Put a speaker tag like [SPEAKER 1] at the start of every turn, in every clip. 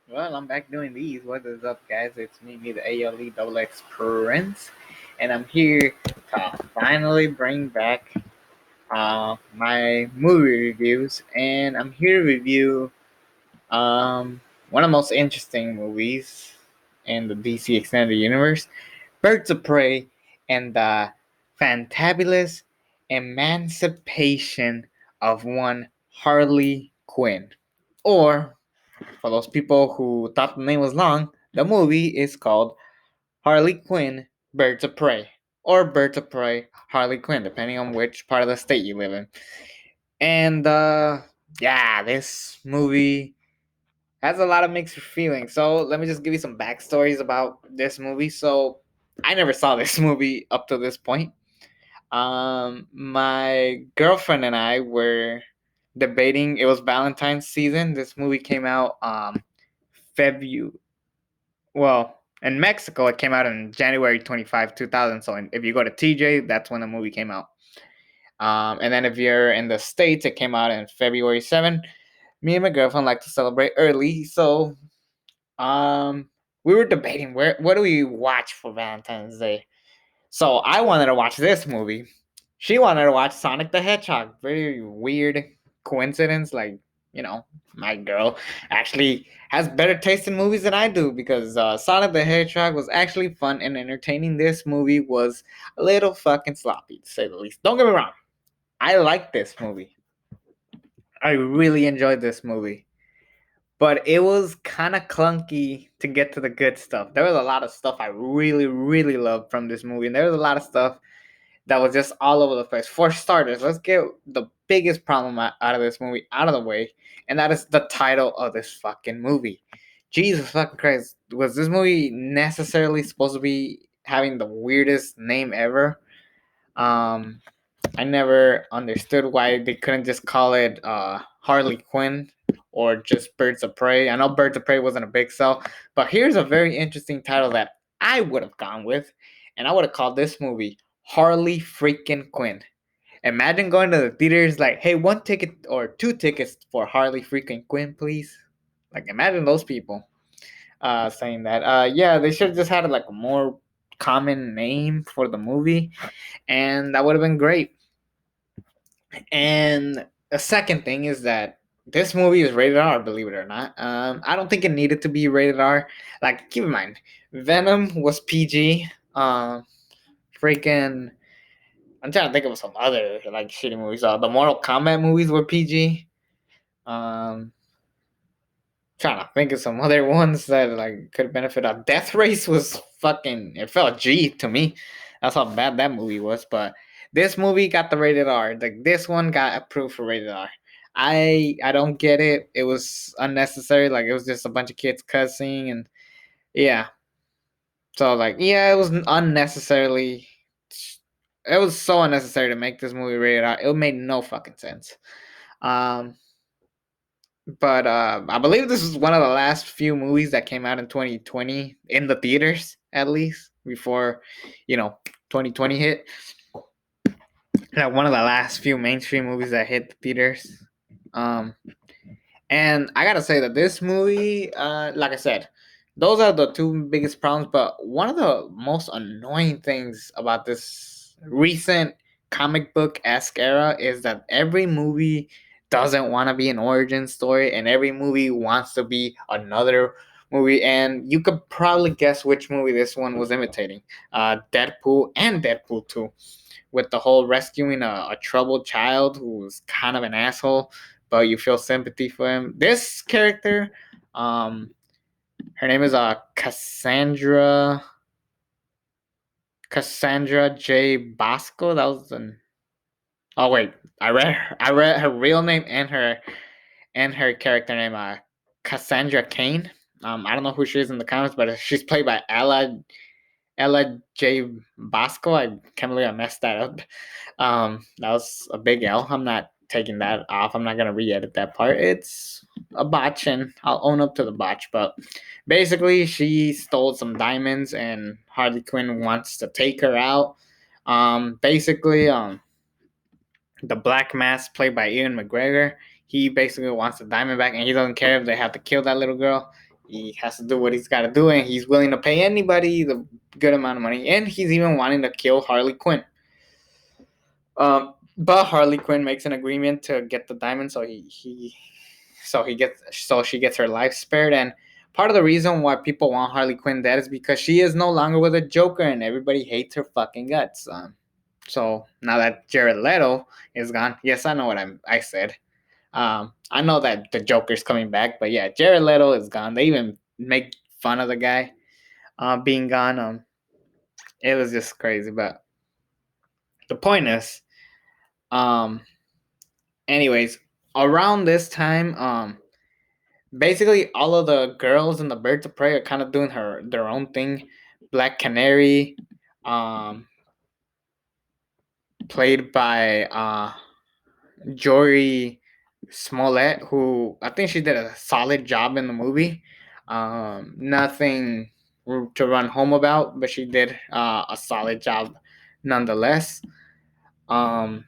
[SPEAKER 1] Well, I'm back doing these. What is up, guys? It's me, the ALE Double X Prince, and I'm here to finally bring back my movie reviews. And I'm here to review one of the most interesting movies in the DC Extended Universe, Birds of Prey, and the fantabulous emancipation of one Harley Quinn, or for those people who thought the name was long, the movie is called Harley Quinn Birds of Prey, or Birds of Prey Harley Quinn, depending on which part of the state you live in. And yeah, this movie has a lot of mixed feelings. So let me just give you some backstories about this movie. So I never saw this movie up to this point. My girlfriend and I were debating. It was Valentine's season. This movie came out February. Well, in Mexico, it came out in January 25, 2000. So if you go to TJ, that's when the movie came out. And then if you're in the States, it came out in February 7. Me and my girlfriend like to celebrate early. So we were debating what do we watch for Valentine's Day. So I wanted to watch this movie. She wanted to watch Sonic the Hedgehog. Very weird coincidence. Like, my girl actually has better taste in movies than I do because Sonic the Hedgehog was actually fun and entertaining. This movie was a little fucking sloppy, to say the least. Don't get me wrong. I like this movie. I really enjoyed this movie. But it was kind of clunky to get to the good stuff. There was a lot of stuff I really, really loved from this movie. And there was a lot of stuff that was just all over the place. For starters, let's get the biggest problem out of this movie out of the way, and that is the title of this fucking movie. Jesus fucking Christ. Was this movie necessarily supposed to be having the weirdest name ever? Um, I never understood why they couldn't just call it Harley Quinn or just Birds of Prey. I know Birds of Prey wasn't a big sell, but here's a very interesting title that I would have gone with, and I would have called this movie Harley Freakin' Quinn. Imagine going to the theaters like, hey, one ticket or two tickets for Harley Freakin' Quinn, please. Like, imagine those people saying that. Yeah, they should have just had like a more common name for the movie, and that would have been great. And the second thing is that this movie is rated R, believe it or not. I don't think it needed to be rated R. Like, keep in mind, Venom was PG. Freaking, I'm trying to think of some other like shitty movies. The Mortal Kombat movies were PG. Um, Trying to think of some other ones that like could benefit. Death Race was fucking. It felt G to me. That's how bad that movie was. But this movie got the rated R. Like this one got approved for rated R. I don't get it. It was unnecessary. Like it was just a bunch of kids cussing and yeah. So like yeah, it was unnecessarily. It was so unnecessary to make this movie rated R. It made no fucking sense. Um, but I believe this is one of the last few movies that came out in 2020 in the theaters, at least before, 2020 hit. Like one of the last few mainstream movies that hit the theaters. Um, and I gotta say that this movie, like I said, those are the two biggest problems. But one of the most annoying things about this recent comic book esque era is that every movie doesn't want to be an origin story, and every movie wants to be another movie. And you could probably guess which movie this one was imitating: Deadpool and Deadpool 2, with the whole rescuing a troubled child who's kind of an asshole, but you feel sympathy for him. This character, um, her name is Cassandra J. Bosco. That was an. Oh wait, I read her real name and her character name, Cassandra Kane. I don't know who she is in the comics, but she's played by Ella J. Bosco. I can't believe I messed that up. That was a big L. I'm not taking that off. I'm not gonna re-edit that part. It's a botch, and I'll own up to the botch. But basically, she stole some diamonds, and Harley Quinn wants to take her out. Basically, the Black Mask, played by Ian McGregor, he basically wants the diamond back, and he doesn't care if they have to kill that little girl. He has to do what he's got to do, and he's willing to pay anybody the good amount of money, and he's even wanting to kill Harley Quinn. But Harley Quinn makes an agreement to get the diamond, so she gets her life spared. And part of the reason why people want Harley Quinn dead is because she is no longer with the Joker, and everybody hates her fucking guts. So now that Jared Leto is gone, yes, I know what I said. I know that the Joker's coming back, but yeah, Jared Leto is gone. They even make fun of the guy being gone. It was just crazy. But the point is, um, anyways, around this time, basically all of the girls in the Birds of Prey are kind of doing their own thing. Black Canary, um, played by Jory Smollett, who I think she did a solid job in the movie. Nothing to run home about, but she did a solid job nonetheless. Um,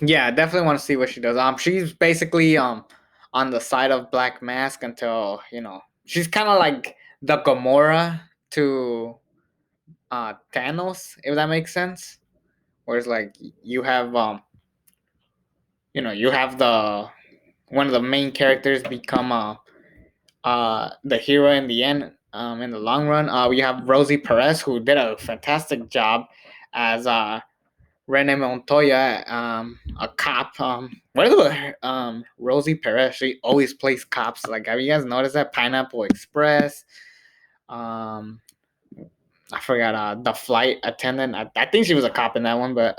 [SPEAKER 1] yeah, I definitely want to see what she does. She's basically on the side of Black Mask until she's kind of like the Gamora to Thanos, if that makes sense. Whereas like you have the one of the main characters become the hero in the end. In the long run, we have Rosie Perez, who did a fantastic job as Rene Montoya, a cop. What is it? Rosie Perez? She always plays cops. Like, have you guys noticed that? Pineapple Express. Um, I forgot the flight attendant. I think she was a cop in that one, but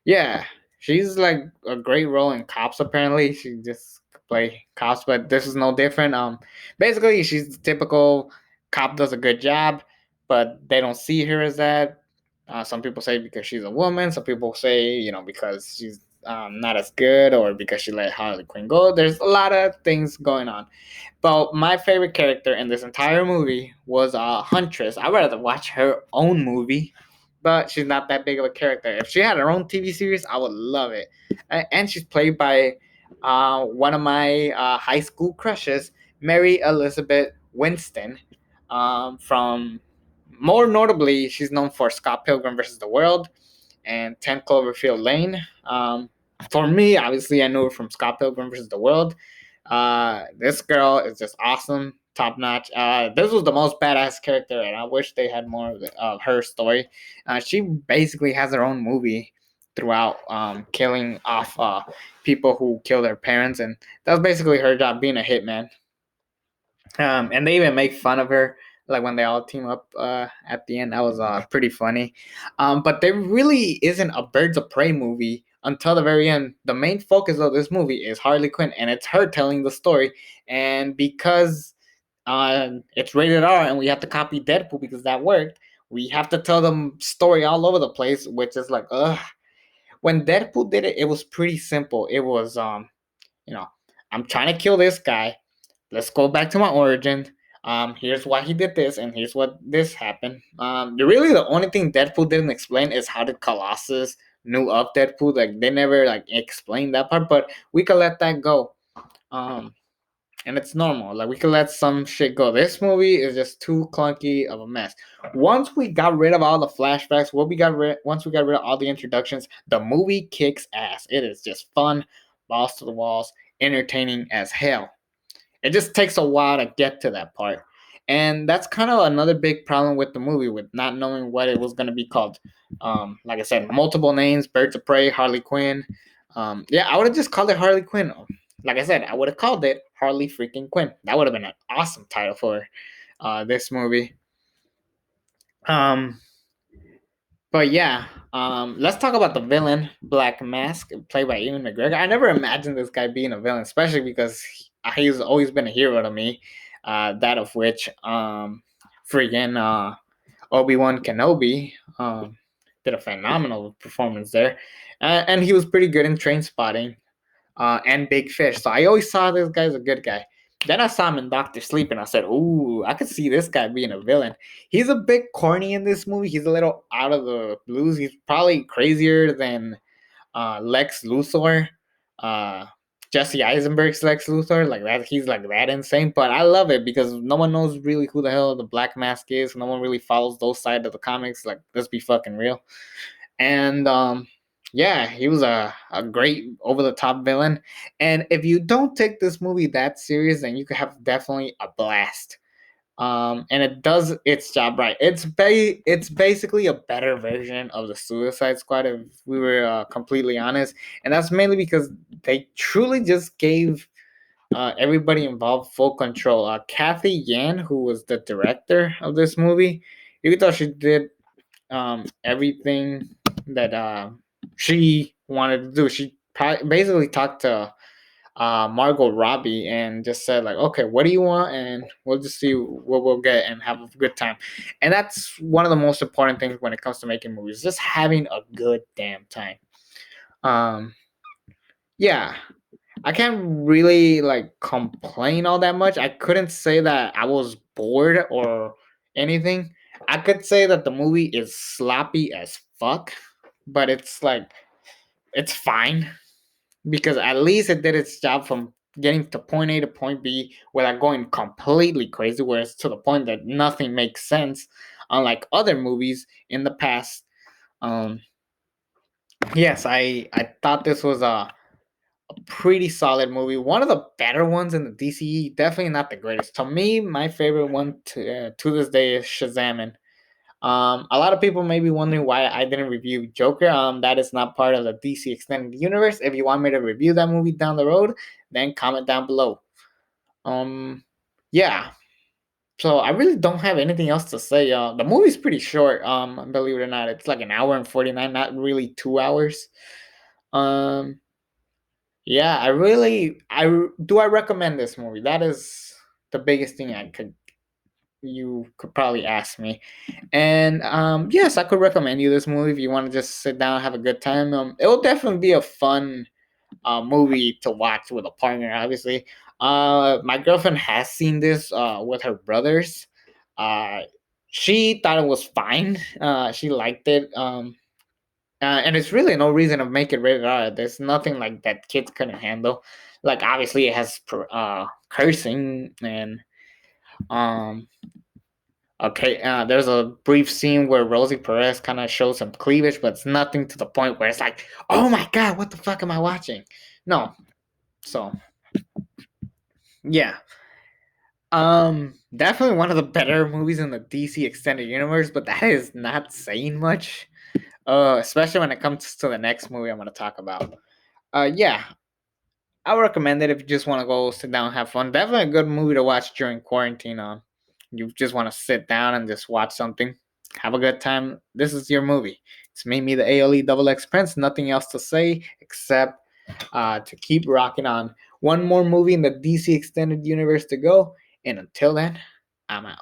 [SPEAKER 1] yeah, she's like a great role in Cops. Apparently, she just play Cops, but this is no different. Basically, she's the typical cop, does a good job, but they don't see her as that. Some people say because she's a woman. Some people say because she's not as good, or because she let Harley Quinn go. There's a lot of things going on. But my favorite character in this entire movie was Huntress. I'd rather watch her own movie, but she's not that big of a character. If she had her own TV series, I would love it. And she's played by one of my high school crushes, Mary Elizabeth Winston. From more notably, she's known for Scott Pilgrim versus the World and 10 Cloverfield Lane. For me, obviously, I knew her from Scott Pilgrim versus the World. This girl is just awesome, top notch. This was the most badass character, and I wish they had more of her story. She basically has her own movie throughout, killing off people who kill their parents, and that was basically her job, being a hitman. And they even make fun of her, like when they all team up at the end. That was pretty funny. But there really isn't a Birds of Prey movie until the very end. The main focus of this movie is Harley Quinn, and it's her telling the story. And because it's rated R, and we have to copy Deadpool because that worked, we have to tell them story all over the place, which is like, ugh. When Deadpool did it, it was pretty simple. It was you know, I'm trying to kill this guy. Let's go back to my origin. Here's why he did this, and here's what this happened. Really, the only thing Deadpool didn't explain is how did Colossus knew of Deadpool. Like they never like explained that part, but we could let that go. Um, and it's normal. Like we could let some shit go. This movie is just too clunky of a mess. Once we got rid of all the flashbacks, once we got rid of all the introductions, the movie kicks ass. It is just fun, balls to the walls, entertaining as hell. It just takes a while to get to that part. And that's kind of another big problem with the movie, with not knowing what it was going to be called. Like I said, multiple names: Birds of Prey, Harley Quinn. Yeah, I would have just called it Harley Quinn. Like I said, I would have called it Harley freaking Quinn. That would have been an awesome title for this movie. Um, but yeah, let's talk about the villain, Black Mask, played by Ewan McGregor. I never imagined this guy being a villain, especially because he's always been a hero to me. That of which, freaking Obi-Wan Kenobi did a phenomenal performance there, and he was pretty good in Train Spotting and Big Fish. So I always saw this guy's a good guy. Then I saw him in Doctor Sleep, and I said, "Ooh, I could see this guy being a villain." He's a bit corny in this movie. He's a little out of the blues. He's probably crazier than Lex Luthor. Uh, Jesse Eisenberg's Lex Luthor, like that. He's like that insane, but I love it because no one knows really who the hell the Black Mask is. No one really follows those side of the comics. Like, let's be fucking real. And yeah, he was a great over the top villain. And if you don't take this movie that serious, then you could have definitely a blast. And it does its job right. It's basically a better version of the Suicide Squad, if we were completely honest, and that's mainly because they truly just gave everybody involved full control. Kathy Yan, who was the director of this movie, you could tell she did everything that she wanted to do. She basically talked to Margot Robbie and just said like, okay, what do you want, and we'll just see what we'll get and have a good time. And that's one of the most important things when it comes to making movies, just having a good damn time. Um, yeah, I can't really like complain all that much. I couldn't say that I was bored or anything. I could say that the movie is sloppy as fuck, but it's like it's fine because at least it did its job from getting to point A to point B without going completely crazy, where it's to the point that nothing makes sense, unlike other movies in the past. Um, yes, I thought this was a pretty solid movie. One of the better ones in the DCE. Definitely not the greatest. To me, my favorite one to this day is Shazam. And a lot of people may be wondering why I didn't review Joker. That is not part of the DC Extended Universe. If you want me to review that movie down the road, then comment down below. Yeah. So I really don't have anything else to say. The movie's pretty short. Believe it or not, it's like an hour and 49, not really 2 hours. Um, yeah, I recommend this movie. That is the biggest thing you could probably ask me. And yes, I could recommend you this movie if you want to just sit down and have a good time. It will definitely be a fun movie to watch with a partner, obviously. My girlfriend has seen this with her brothers. Uh, she thought it was fine. She liked it. And it's really no reason to make it rated R. There's nothing like that kids couldn't handle. Like obviously it has cursing and um okay, there's a brief scene where Rosie Perez kind of shows some cleavage, but it's nothing to the point where it's like, oh my god, what the fuck am I watching? No. So yeah. Definitely one of the better movies in the DC extended universe, but that is not saying much. Especially when it comes to the next movie I'm gonna talk about. Yeah, I would recommend it if you just want to go sit down and have fun. Definitely a good movie to watch during quarantine. You just want to sit down and just watch something, have a good time. This is your movie. It's me, the ALE Double X Prince. Nothing else to say except to keep rocking on. One more movie in the DC Extended Universe to go, and until then, I'm out.